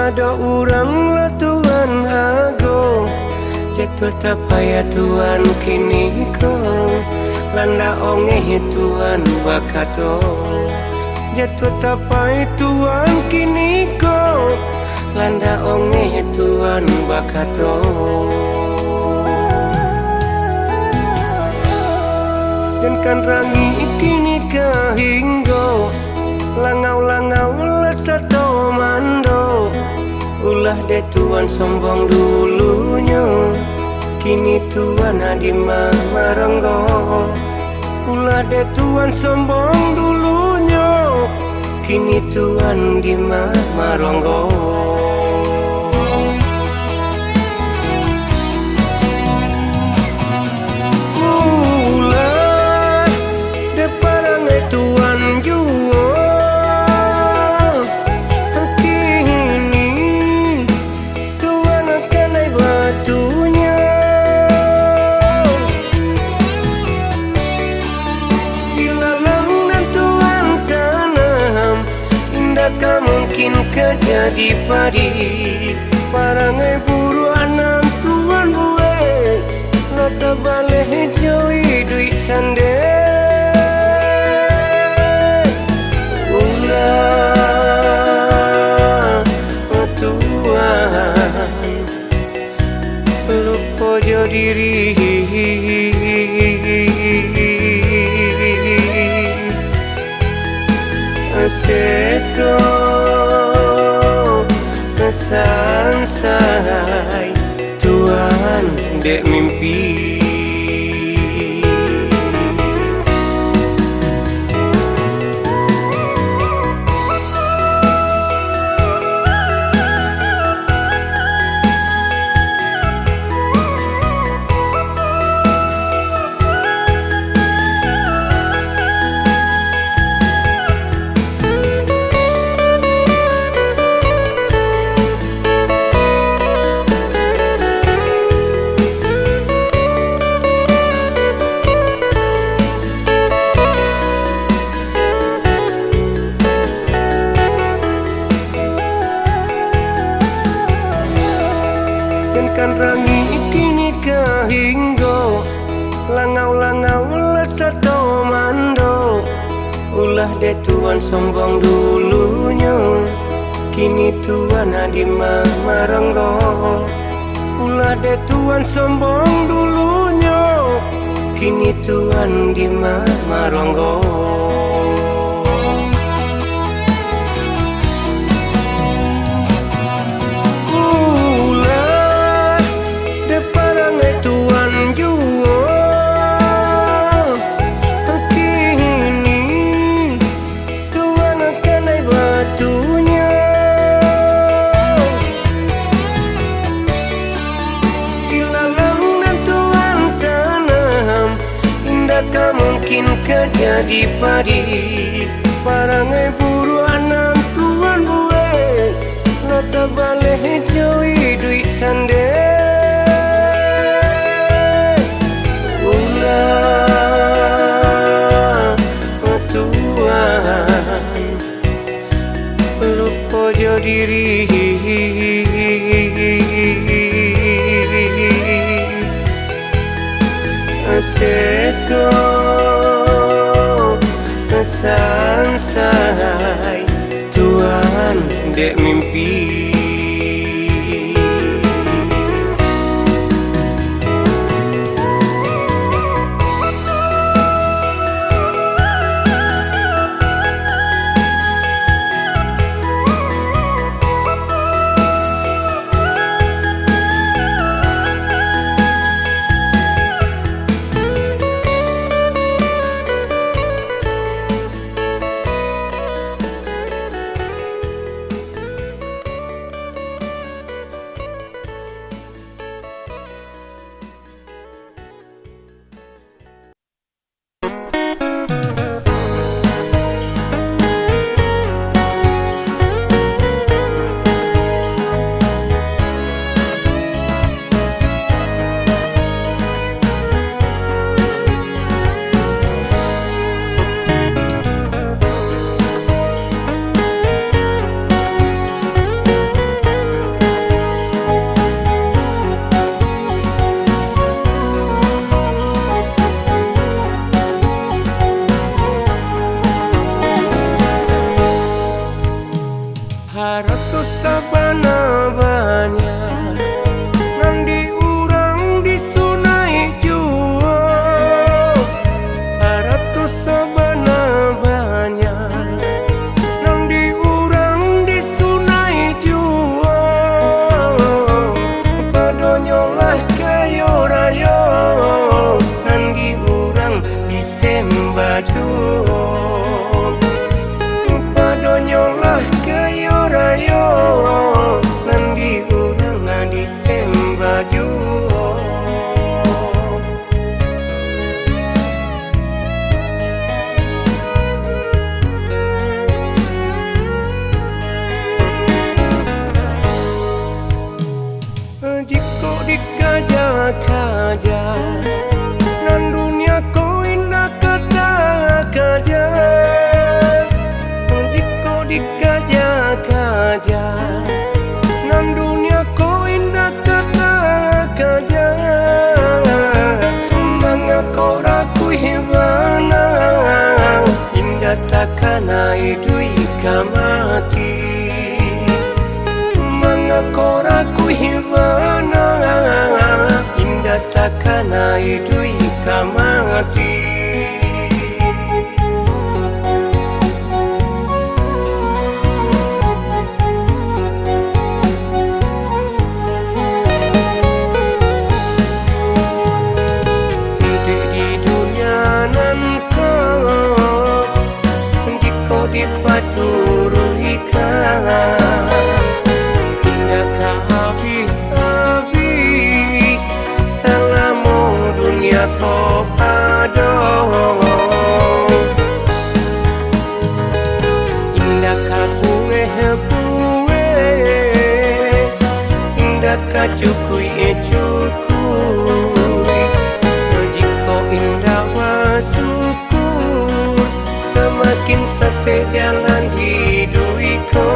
ada orang lah Tuhan ago jatuh tak payah Tuhan kini ko landa onge Tuhan bakato jatuh tak payah Tuhan kini ko landa onge Tuhan bakato dan kan rangi kini kahinggo langau-langau lesato mando ulah de Tuhan sombong dulunya kini Tuhan adi maronggo ulah de Tuhan sombong dulunya kini Tuhan di maronggo ulah de parangai Tuhan juo mungkin kejadi padi parangai buru anak Tuhan buwe nata baleh jauhi duit sande ulah Tuhan lupa jo diri seso sansai Tuhan dek mimpi kan rangi kini kahinggo langau-langau lesato mando ulah de Tuhan sombong dulunya kini Tuhan adi maronggo ulah de Tuhan sombong dulunya kini Tuhan di maronggo mungkin kejadi padi parangai buru anak Tuhan buwe nata baleh jauhi duit sande ulah Tuhan lupa jo diri seso sansai Tuhan dek mimpi Jika dikaja-kaja nan dunia ko indah kata kaja. Jika dikaja-kaja nan dunia ko indah kata kaja. Mangako raku hibana indah takana idui kamati. Mangako raku hibana indah takana idui kamati. Hidup di dunia nan kau jika dipaturuikan ko pado. Indah ka buwe indah ka cukui cukui. Jika indah bersyukur semakin sase jalan hidupku.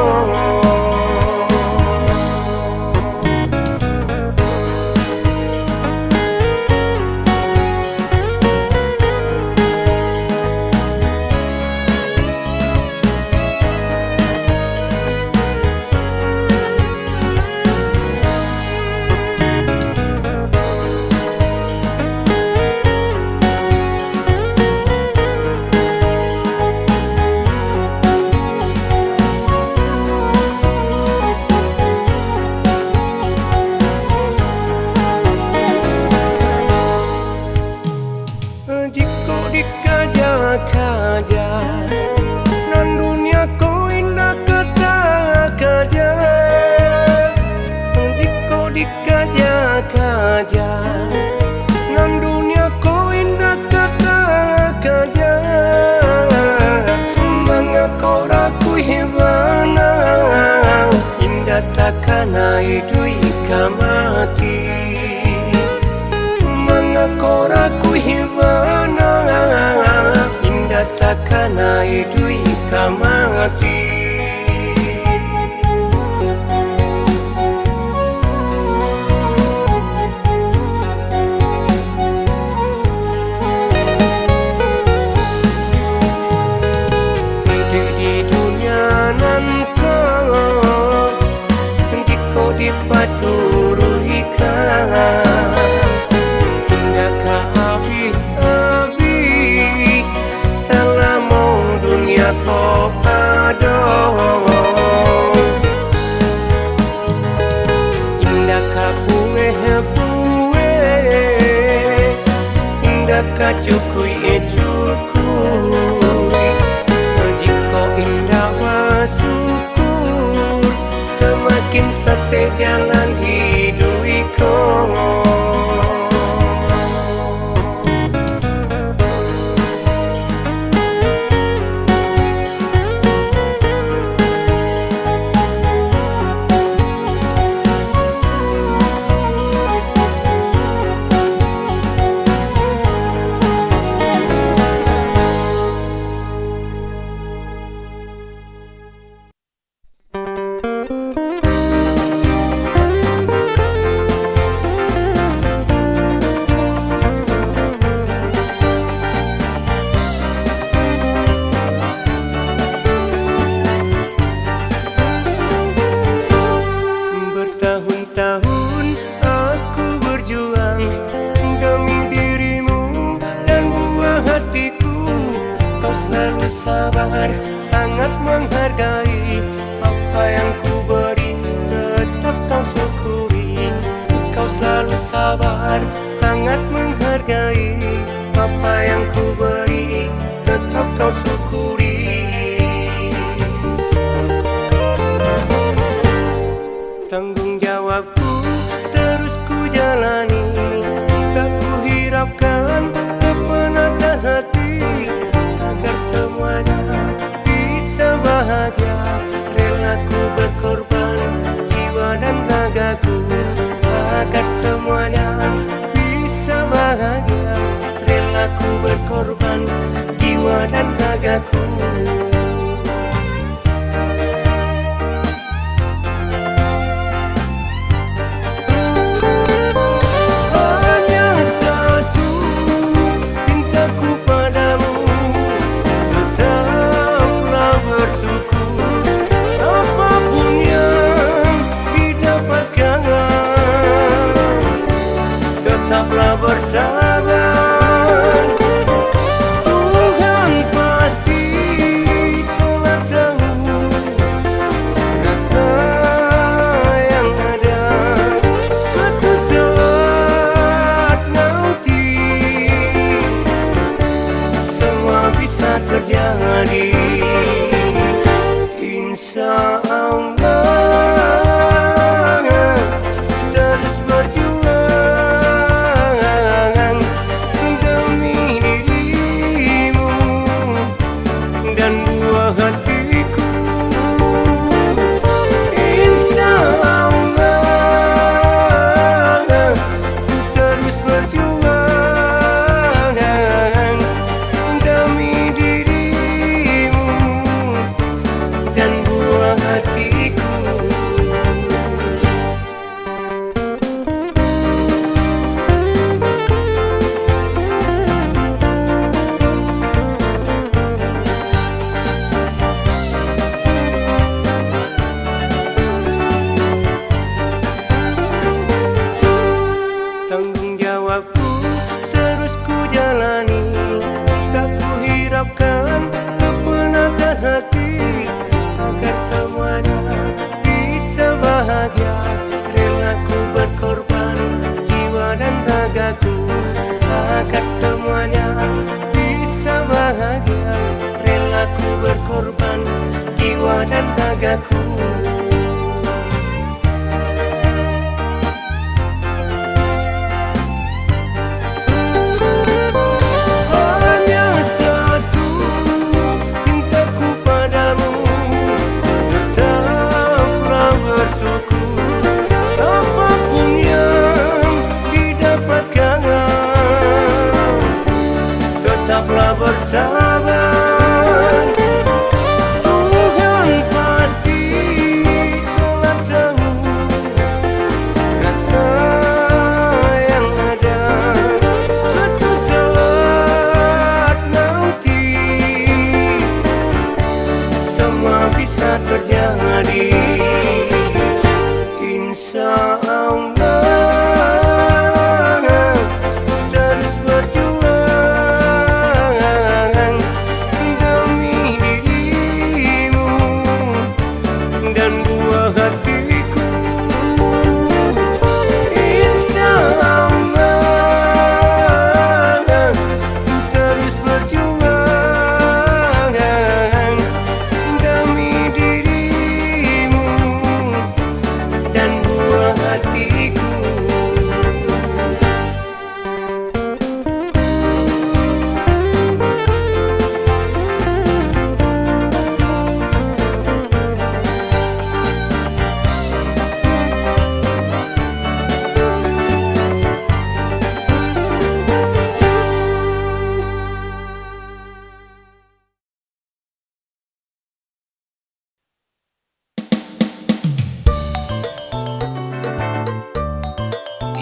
Jika dikaja-kaja nan dunia ko indah kata kaja. Jika dikaja-kaja nan dunia ko indah kata kaja. Mangako raku hibana indah takana idui kamati. Mangako raku hibana indah takana idui kamati. Hidup di dunia nan kau jika dipaturuikan ko pado. Indah ka buwe indah ka cukui cukui. Jika indah bersyukur semakin sase jalan hidupku. Bertahun-tahun aku berjuang demi dirimu dan buah hatiku. Kau selalu sabar, sangat menghargai apa yang ku beri, tetap kau syukuri. Kau selalu sabar, sangat menghargai apa yang ku beri, tetap kau syukuri. Tanggung jawabku terus ku jalani, tak ku hiraukan kepenatan hati. Agar semuanya bisa bahagia, rela ku berkorban jiwa dan ragaku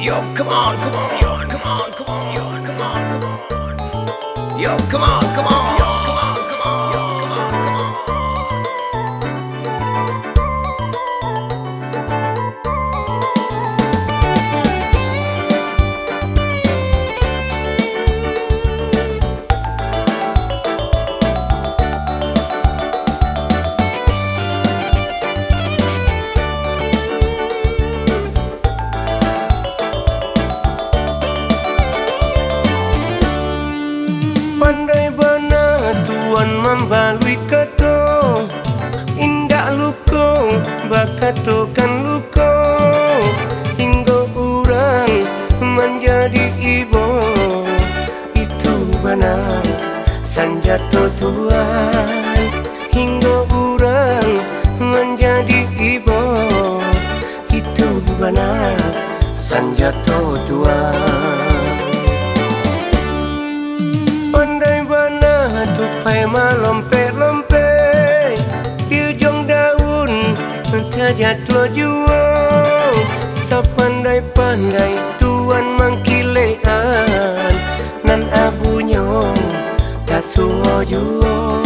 Yo, come on, come on, yo, come on, come on, yo, come on, come on. Yo, come on, come on, yo, come on, come on, yo, come on, come on. Pandai bana tuan membalui kato, indah luko bakato kan luko, hingga orang menjadi ibu. Itu bana sanjato tuan, hingga orang menjadi ibu. Itu bana sanjato tuan. Pandai bana tupai malompe-lompe, di ujung daun terjatuh jua. Sepandai-pandai tuan mangkilean, nan abunyo tak suo jua.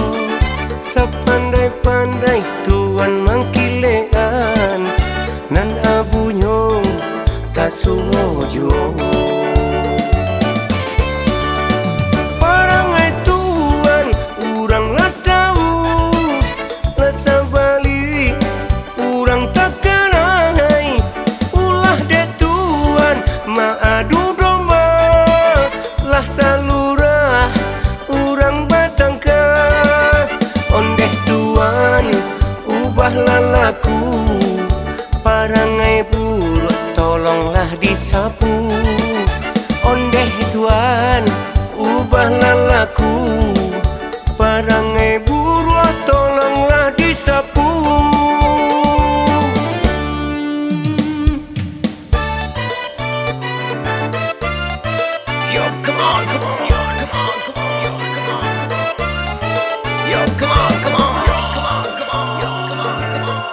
Sepandai-pandai tuan mangkilean, nan abunyo tak suo jua. Salurah urang batangka, ondeh tuan ubahlah laku, parangai buruk tolonglah disapu. Ondeh tuan ubahlah laku, parangai buruk tolonglah disapu. Yo, come on, come on, yo, come on, come on, yo, come on, come on. Yo, come on, come on, yo, come on, come on, yo, come on, come on.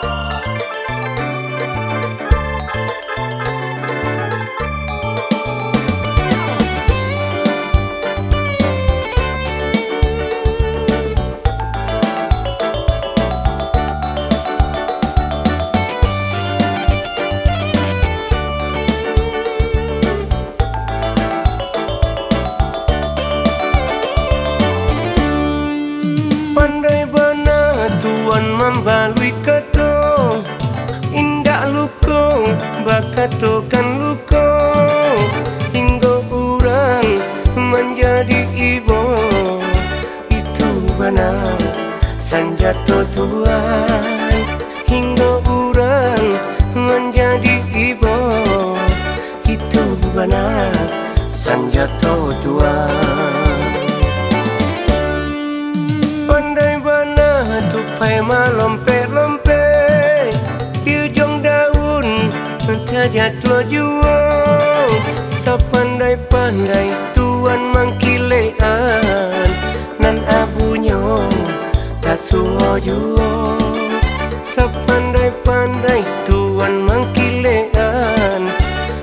Pandai bana tuan membalui kato, indah luko bakato kan luko, hingga orang menjadi ibu. Itu bana sanjato tuan, hingga orang menjadi ibu. Itu bana sanjato tuan. Pandai bana tupai malompe-lompe, di ujung daun terjatuh jua. Sepandai-pandai tuan mangkilean, nan abunyo tak suo jua. Sepandai-pandai tuan mangkilean,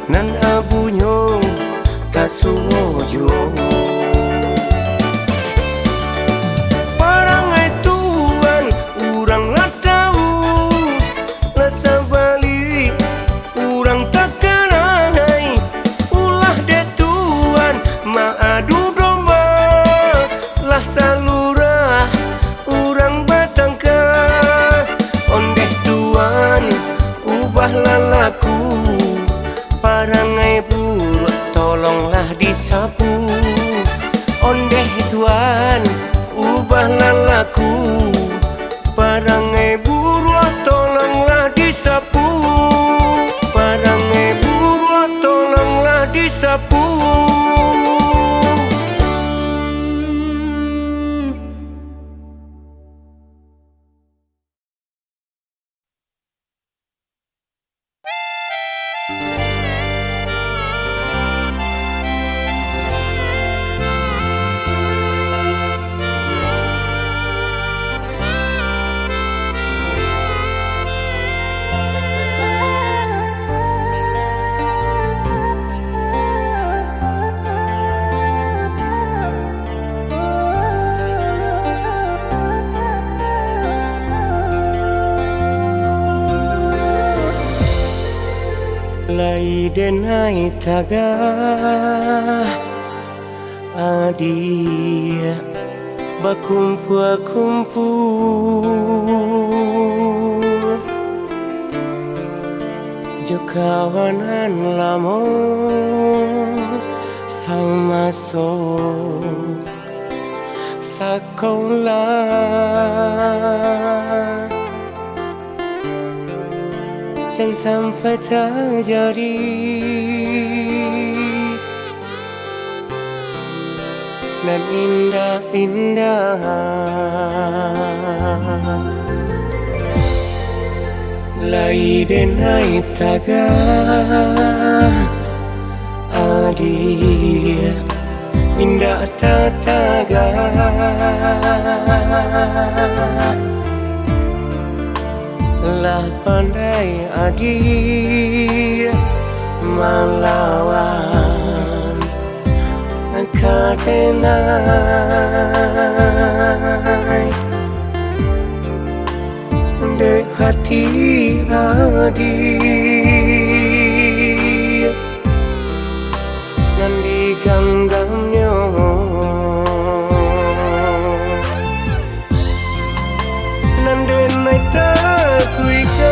nan abunyo tak suo jua. Salurah urang batangka, ondeh tuan ubahlah laku, parangai buruk tolonglah disapu. Ondeh tuan ubahlah laku, parangai buruk tolonglah disapu. Parangai buruk tolonglah disapu. denai taga adia berkumpul jo kawanan lamo sama so sekolah jangan sampai terjadi dan indah-indah lai denai taga adia indah tataga lah pandai adia melawan kadenai de hati adia nan diganggamnya nan denai takuikan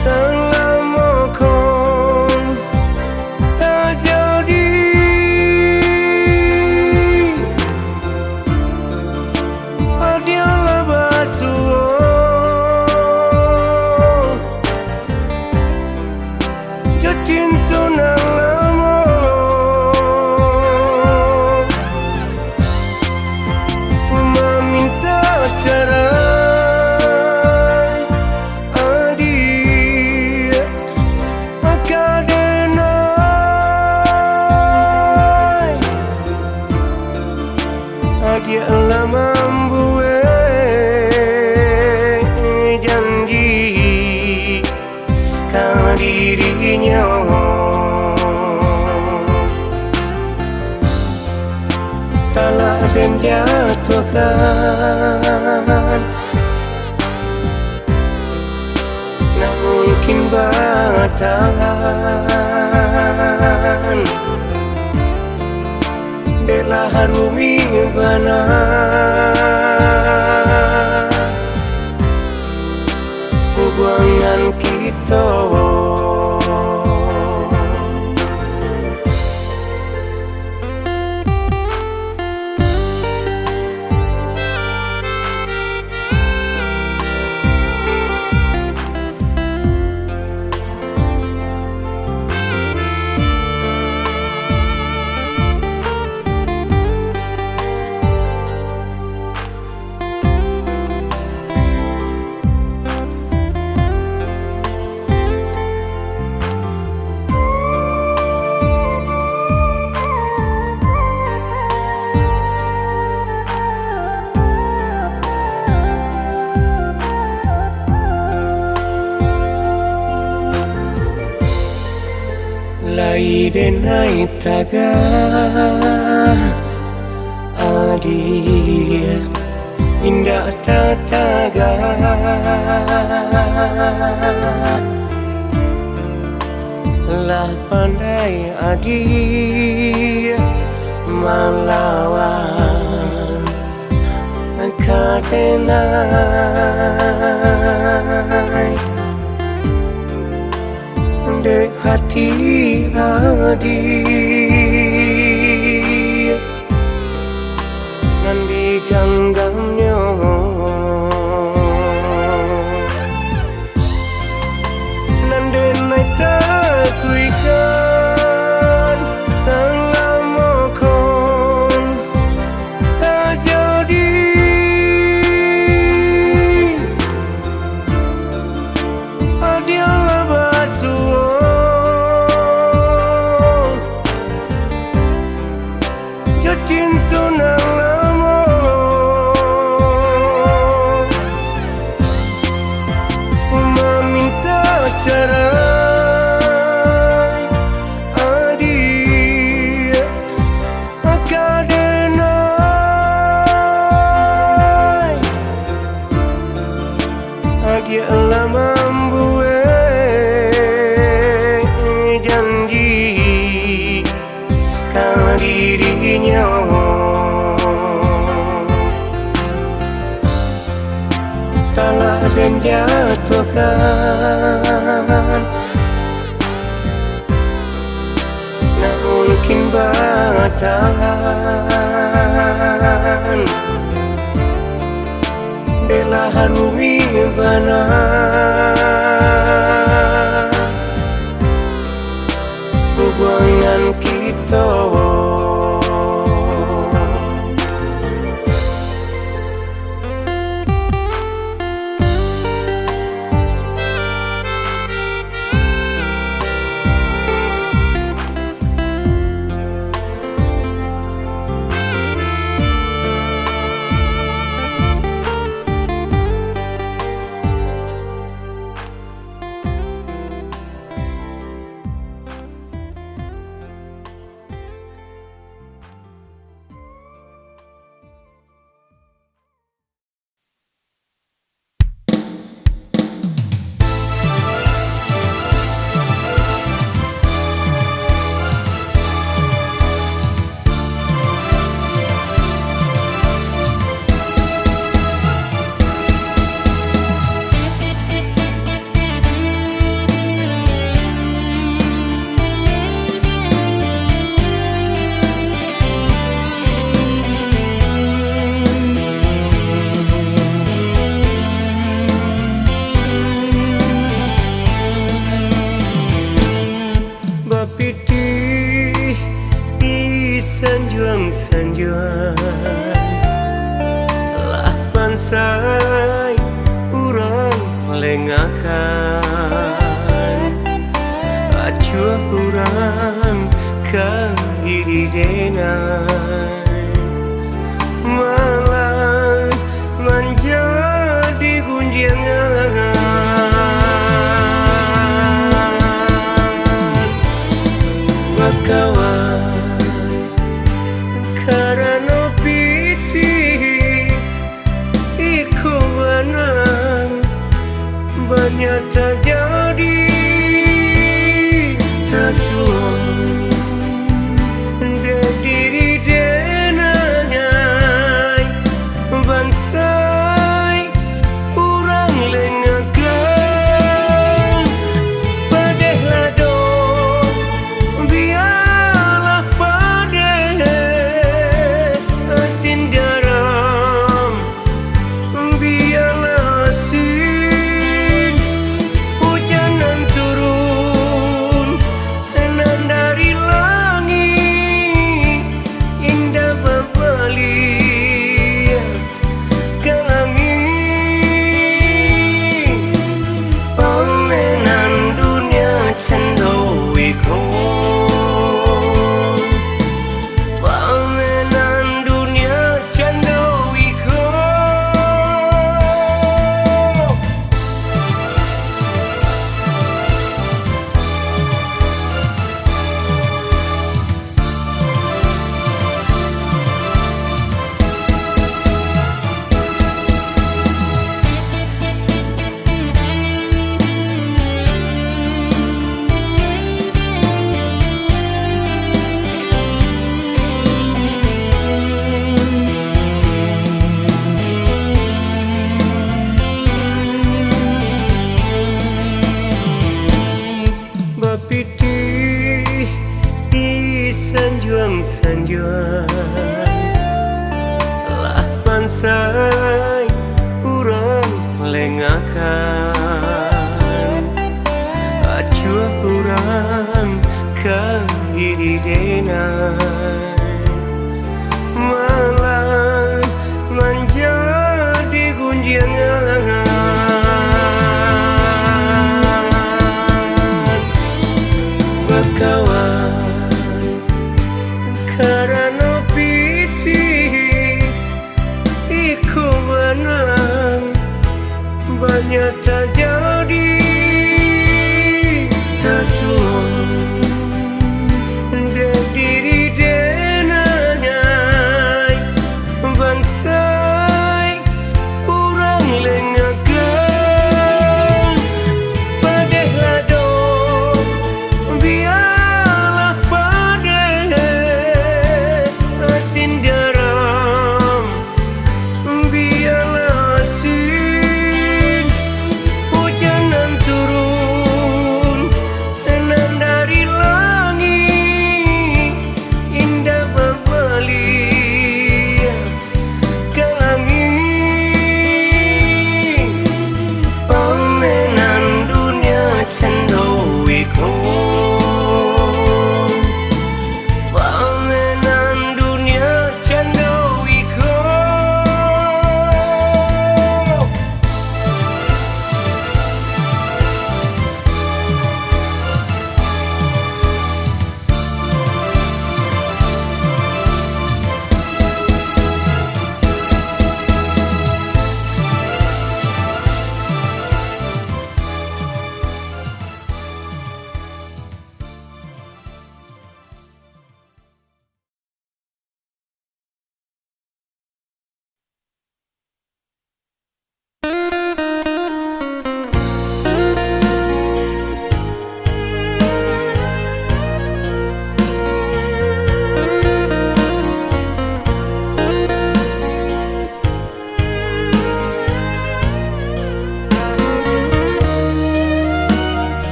selama kon tak jadi adialah basuh jo cinta nang lama meminta cerai adia kadenai adia lah membuat janji karena dirinya telah dan jatuhkan nak mungkin bertahan delah harumi bana hubungan kita lai denai taga adia indah tataga lah pandai adia melawan kadenai de hati adia nan diganggamnya nan denai takuikan selama kon tak jadi adialah basuh janji kalau dirinya telah dan jatuhkan, nak mungkin bertahan Dela harumi bana hubungan kita. Sanjuang lah pansai urang lengakan acuh urang ka diri denai malah menjadi gunjingan bakawan karena piti iku benang banyak terjadi tasuang diri denanyai bangsai urang lengakan padeh lado biarlah padeh asin garam biarlah asin hujanan turun nan dari langit indah berbalik ke langit pamenan dunia cendowiku pamenan dunia cendowiku bapiti di sanjuang lah pansai urang lengakan acuh urang ka diri denai malah menjadi gunjingan bakawan karena piti iku benang banyak terjadi tasuang diri denanyai bangsai urang lengakan padeh lado biar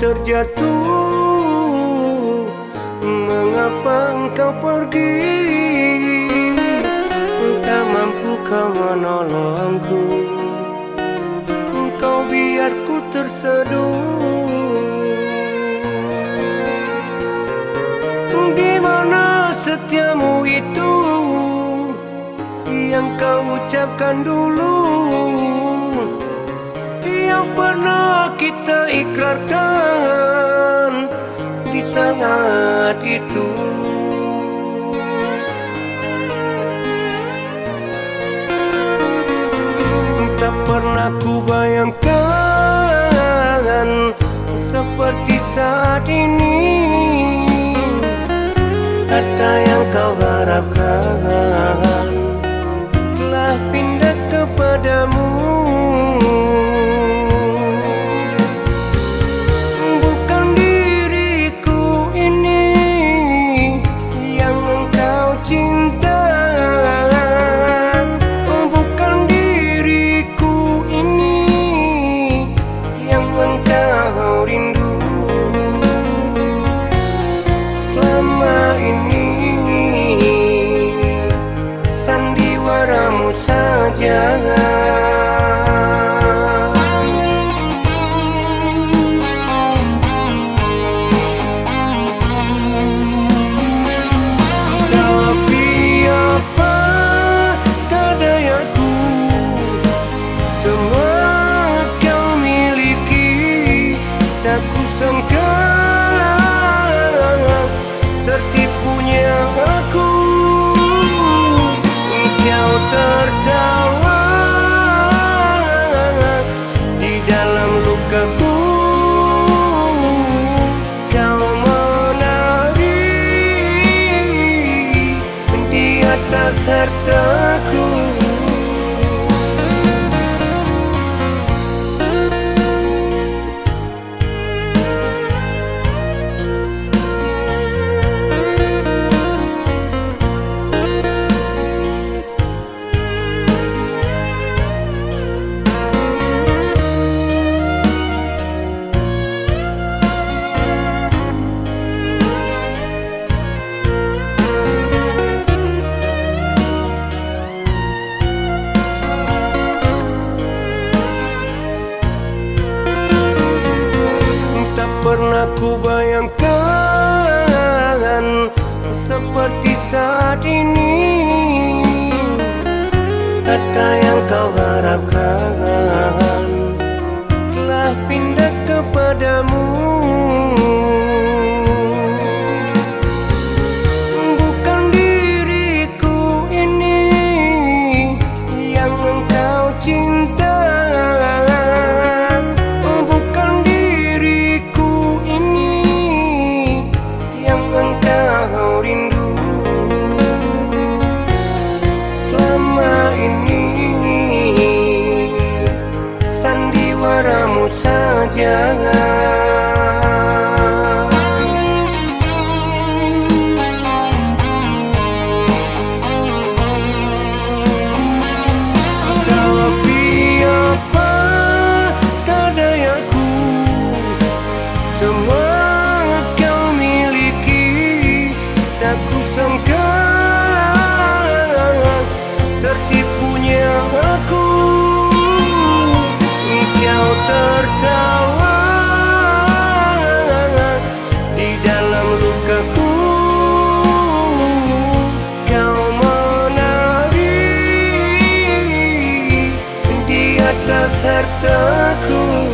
terjatuh. Mengapa engkau pergi? Tak mampu kau menolongku. Kau biar ku terseduh. Di mana setiamu itu yang kau ucapkan dulu, yang pernah kita ikrarkan di saat itu. Tak pernah ku bayangkan seperti saat ini. Harta yang kau harapkan telah pindah kepadamu. Bukan diriku ini yang engkau cinta. Bukan diriku ini yang engkau rindu. Selama ini sandiwaramu saja. Tapi apa dayaku, semua kau miliki. Tak kusangka tertipunya aku. Kau tertawa di dalam lukaku. Kau menari di atas hartaku. Pernah ku bayangkan seperti saat ini. Harta yang kau harapkan telah pindah kepadamu. Bukan diriku ini yang engkau cinta. Sandiwaramu saja. Tapi apa dayaku, semua kau miliki. Tak kusangka tertipunya aku. Kau tertawa di dalam lukaku. Kau menari di atas hartaku.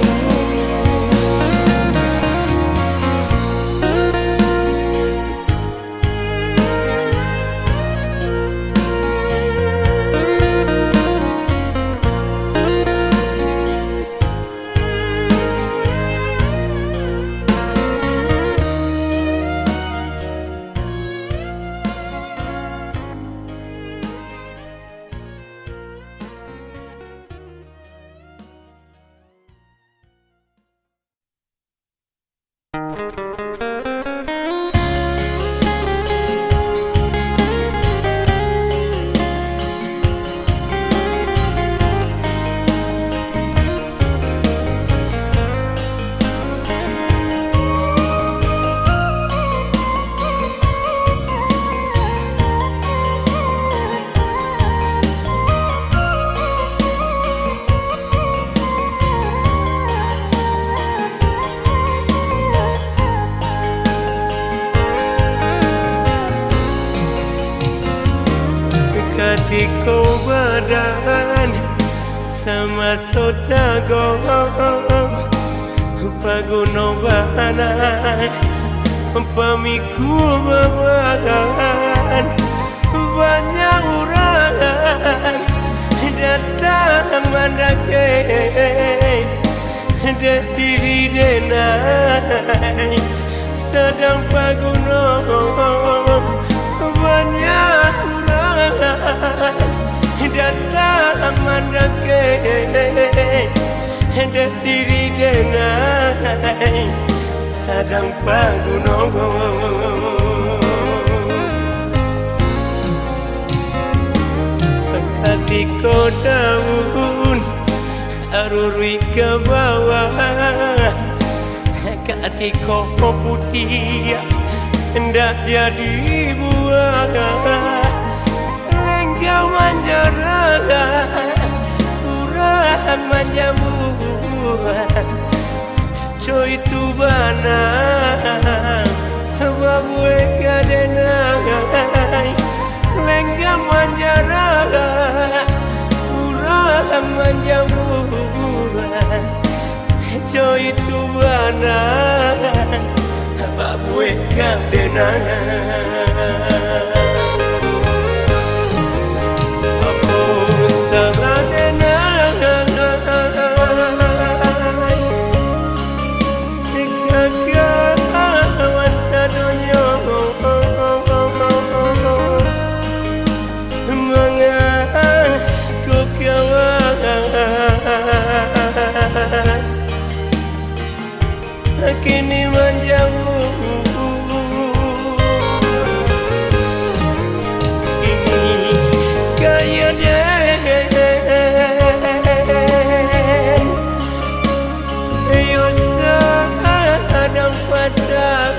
Masotago pagunobana pamikul babagan banyak orang datang mandake dan diri denai sedang paguno banyak orang datang mandake dan diri denai sedang paguno Katiko daun arurui ke bawah Katiko putih hendak jadi buah Lenggau manjara kurang manjamu Coy tu bana babue kadenai Lenggau manjara kurang manjamu Coy tu bana babue kadenai Kini menjauh Kini kaya den Yo sadang patah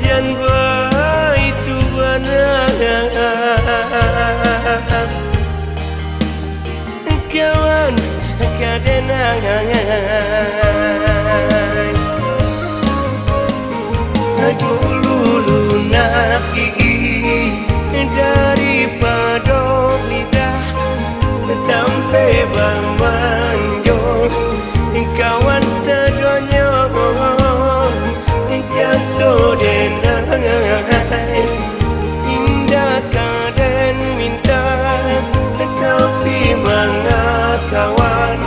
Jan itu benar Kawan kadenai Dulu lunak gigi daripada lidah sampai bamanjo kawan sedonya jaso denai indah kaden minta tapi mangga kawan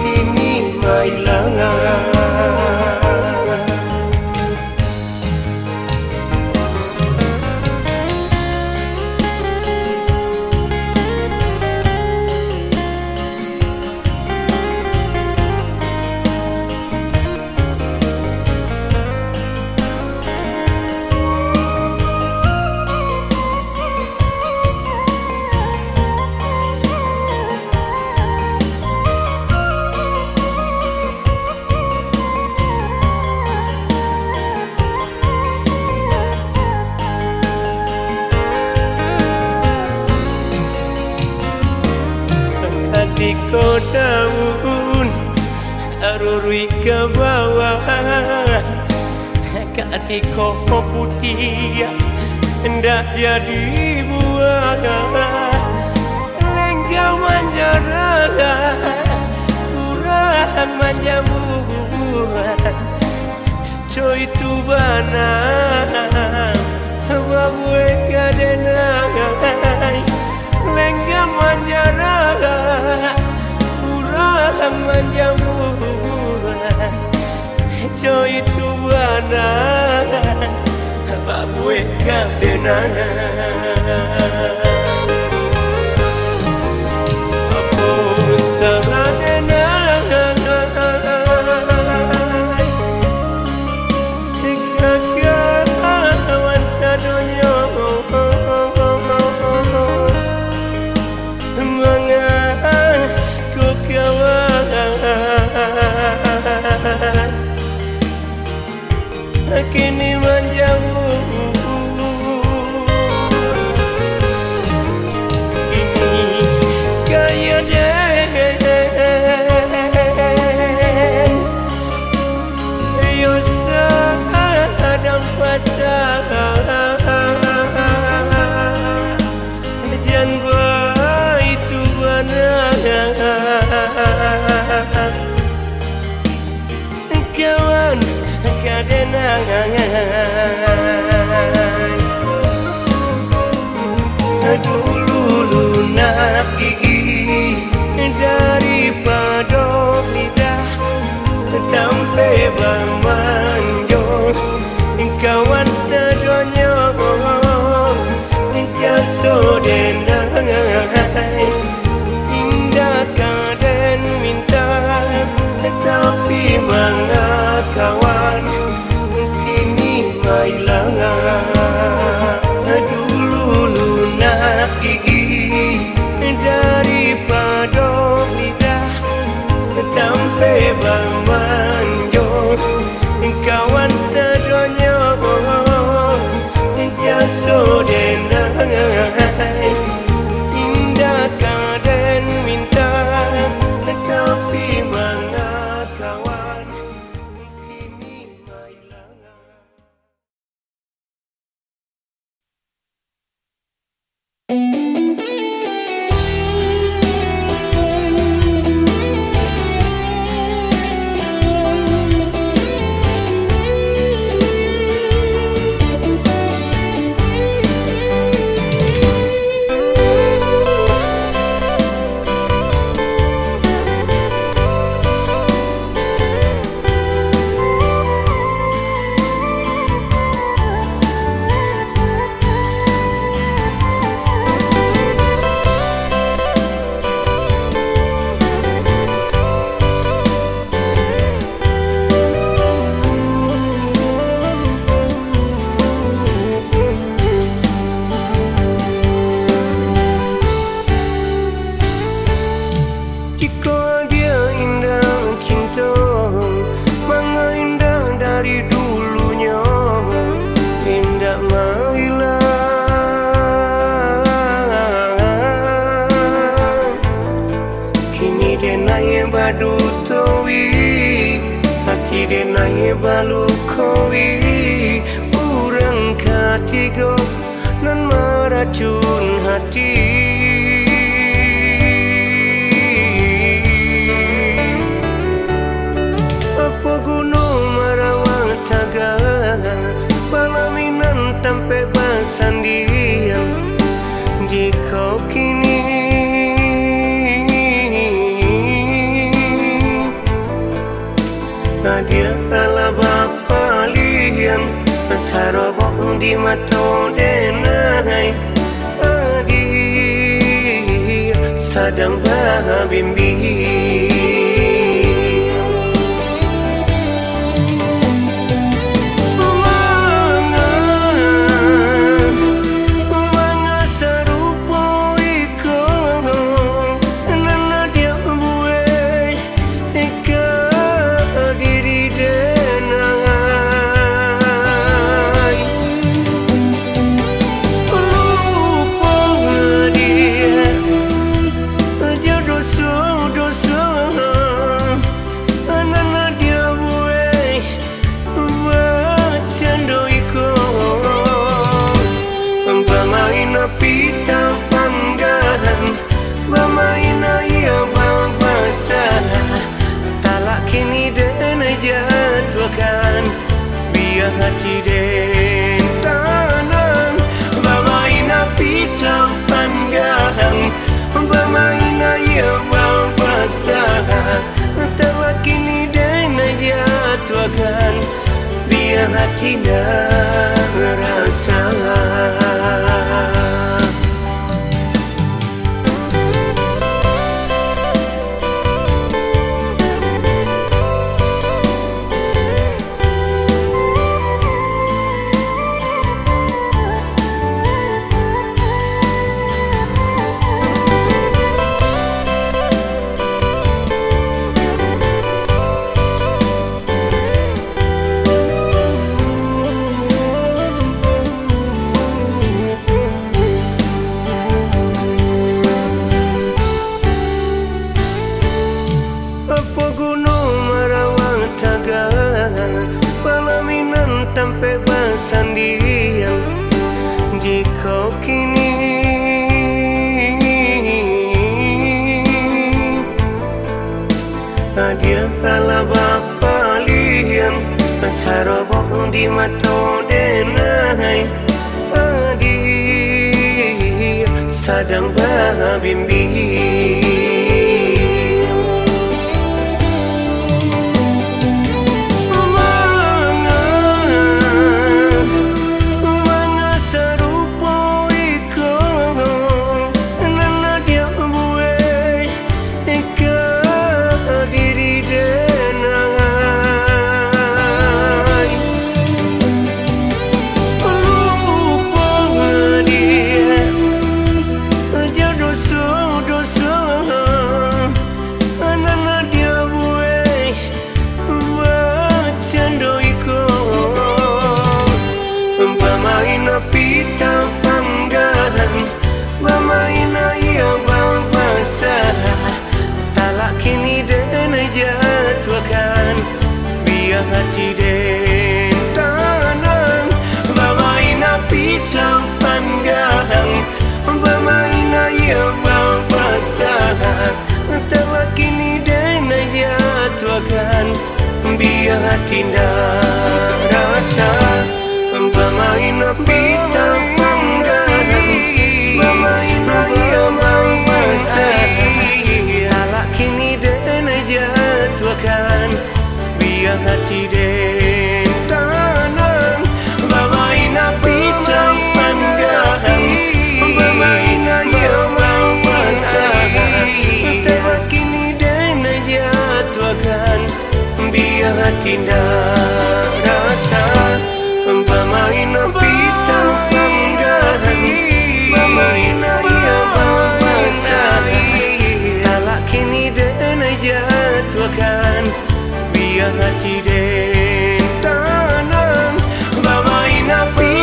kini mailangan Katiko daun arurui ke bawah Katiko putih hendak jadi buah Lenggau manjara kurang manjamu Coy tu bana babue kadenai Lenggau manjara kurang manjamu Coy tu bana babue kadenai Kini menjauh mana kawan kini mailang. Dulu lunak gigi daripada lidah sampai bermanjo kawan sedonya jaso denai indah kaden minta tapi mana kawan kini mailang. Jika dia indah cinta, manga indah dari dulunya, indah mailang. Kini dia naik badu towi, hati dia naik balu kowi, urang ketiga nan meracun hati. Apa gunung merawang taga Palaminan tampe basandian jika kini dia ala bapa lian sarobok di mata denai dia sadang babimbi. Pita panggahan bermain ia babasa talak kini dan jatuhkan biar hati den tanam bermain pita panggahan bermain ia babasa talak kini dan jatuhkan biar hati dan rasa. Sampai bersandian jika kini dia ala bapa lian sarobok di mata denai dia sadang babimbi. hati den tanang bermain api panggang bermain ya basah tawa kini den jatuhkan biar hati rasa bermain api panggang bermain ya basah tawa kini den jatuhkan biar hati den tanang bermain api panggang bermain ya basah tawa kini den jatuhkan biar hati rasa bermain api panggang bermain ya basah tawa kini den jatuhkan biar hati den tanang bermain api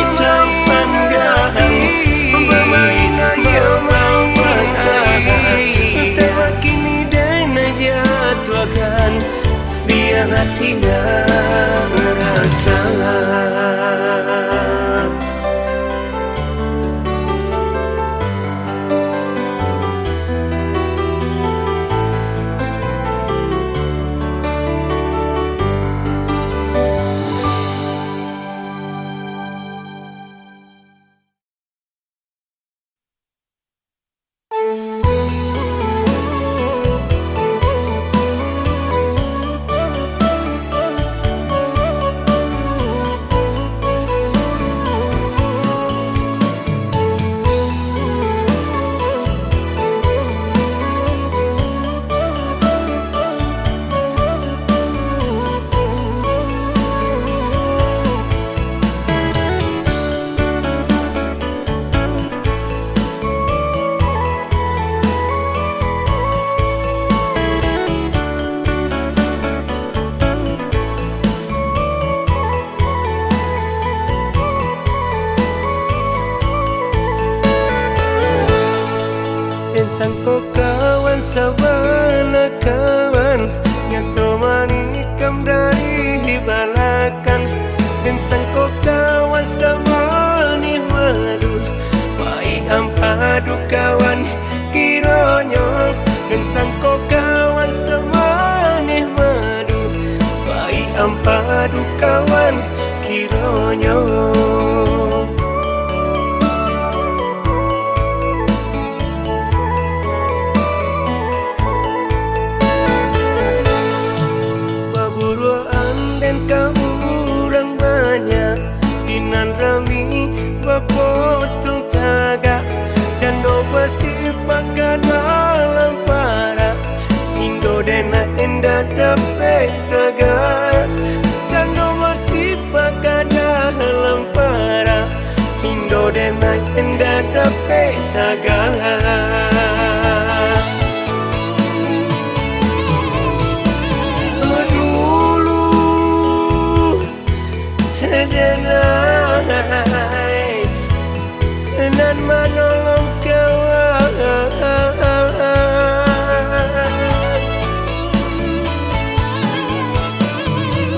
panggang bermain ya basah tawa kini den jatuhkan biar hati rasa. Sangko kawan sabana kawan yang temani kam dari balakan dan sangko kawan sabani madu baik ampadu kawan kironyo dan sangko kawan sabani madu baik ampadu kawan kironyo. Rami bapotong taga jando basi pakai dalam para Indo dena enda dapat taga jando basi pakai dalam para Indo dena enda dapat taga. Dan menolong kawan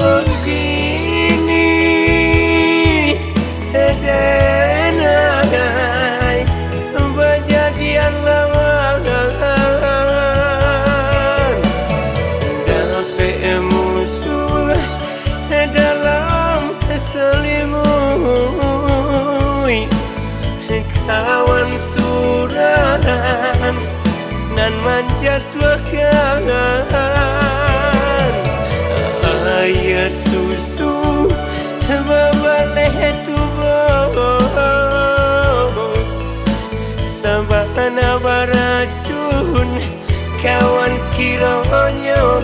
oh kini denai berjadian lawan dapat musuh dalam selimut kawan suran nan menjatuhkan ayah susu bebaleh tubuh sabana baracun kawan kironyo.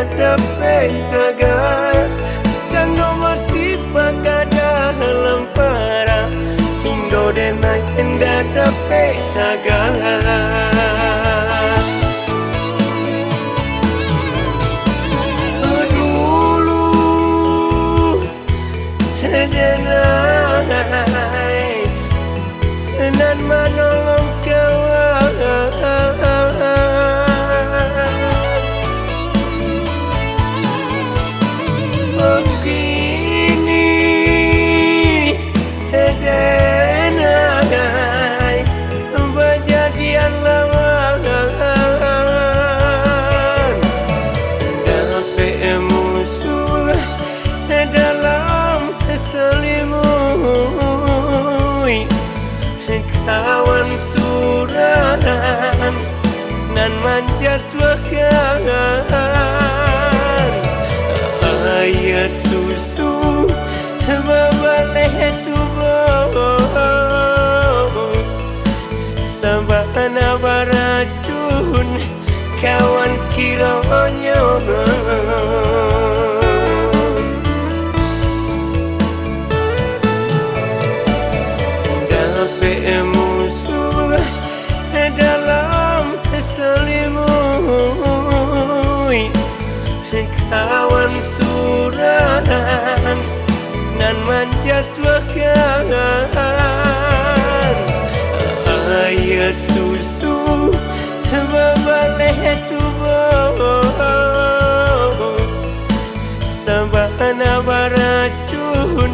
dapat tagar Jano masih pagada lampara Indo denai enda dapat tagar Dulu denai nan menolong kawan Kini denai berjadian lawan Dapat musuh dalam selimut Kawan suran nan menjatuhkan Ayah susu berbalik tubuh Sabana beracun kawan kiranya Dapat musuh dalam selimut Kawan suran nan menjatuhkan Ayah susu berbalik tubuh Sabana beracun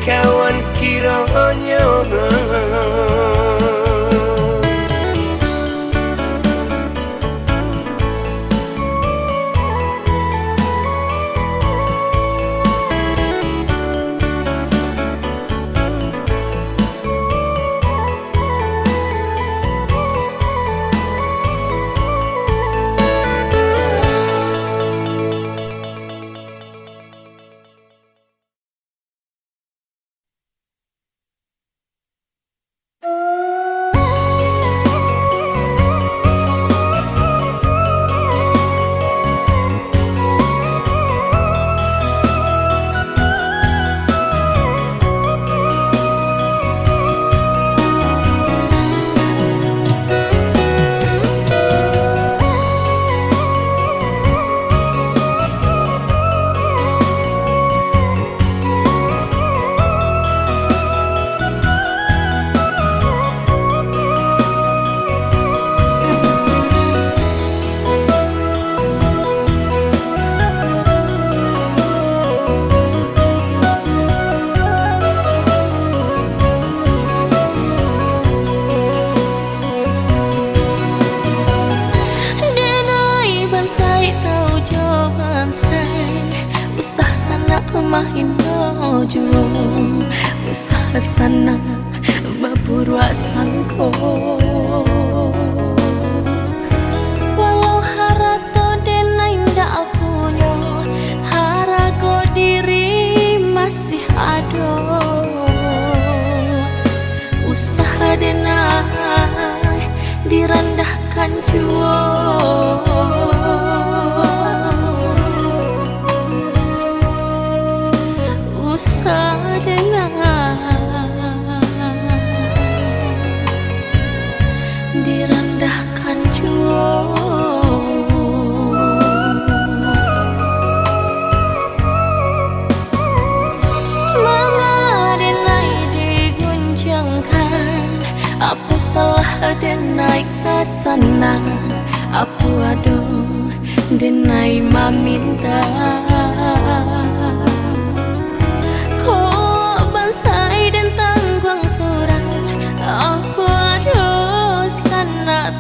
kawan kiranya main dojo usah sana baburu sangko walau harato denai ndak punya harago diri masih ada usaha denai direndahkan jua direndahkan jua mengadenai diguncangkan apa salah denai kasana apa aduh denai meminta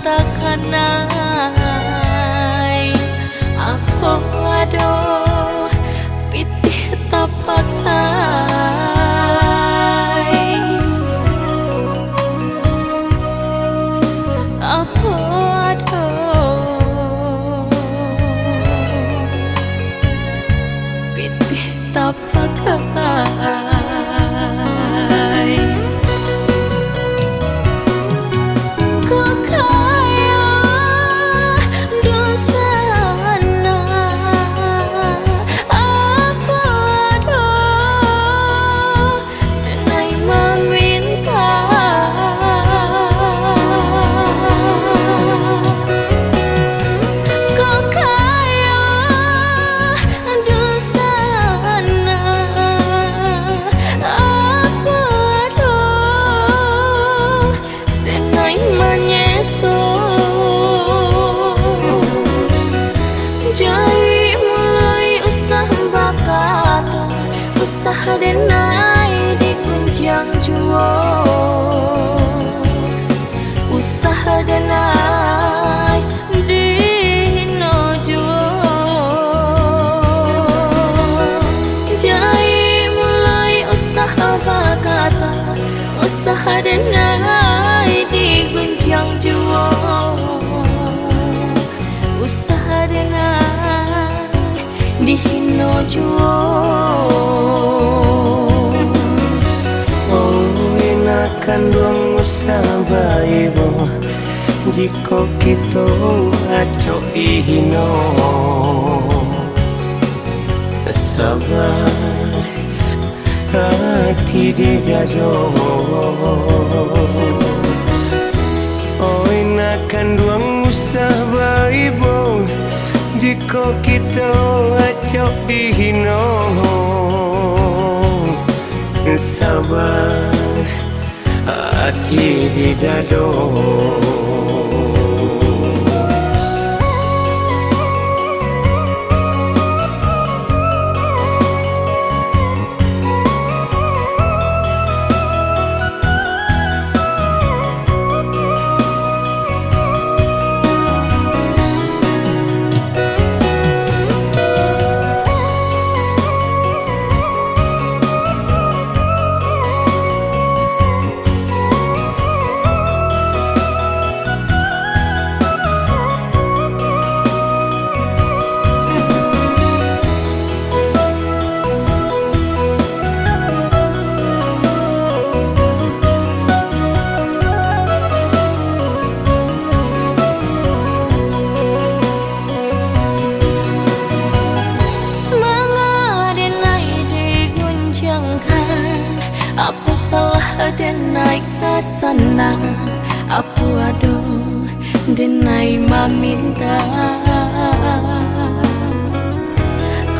takanai apa aduh pitih tapakai apa aduh pitih tapakai kekayaan denai digunjang juo, usaha denai dihino juo. Jai mulai usaha bakata, usaha denai digunjang juo, usaha denai dihino juo. Oh, enakan dong usaha ibu jika kita acok ihino. Sabar hati dijado. Oh, enakan dong usaha ibu jika kita acok dihino. Sabar hati didado. Apa salah denai kasana, apa aduh denai meminta.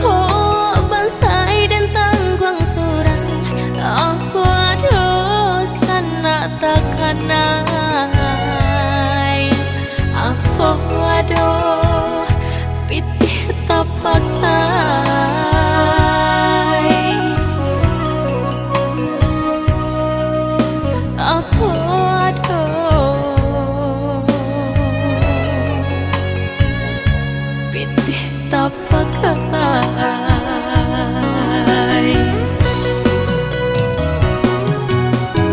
Kok bansai dan tangguang surang, apa aduh sana takanai, apa aduh pitih tapakai. Pitih tapakai,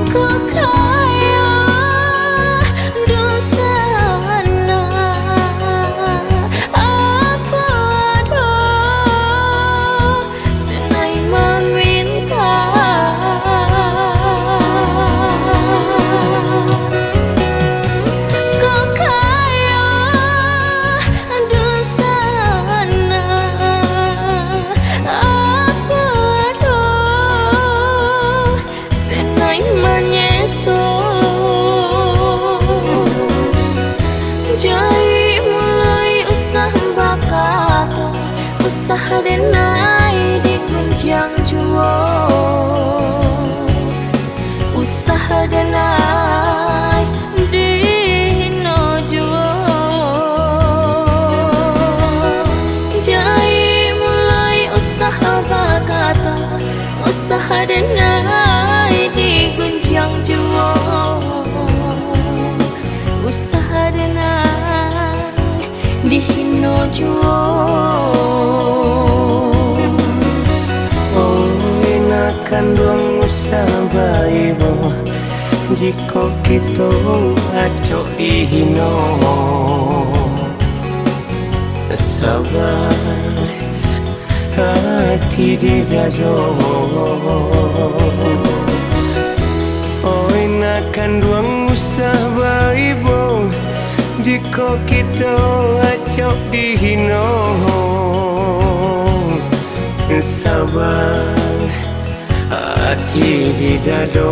kau kaya dosana, apa aduh denai meminta. Kau kaya dosana, apa aduh denai menyesal. Jai mulai usaha bakata, usaha denai digunjang juo, usaha denai dihino juo. Jai mulai usaha bakata, usaha denai digunjang juo, usaha denai dihino juo. Oh, enakan dong usaha ibu jika kita acok ihino. Sabar hati dijado. Oh, enakan dong usaha ibu jika kita acok dihino. Sabar hati didado.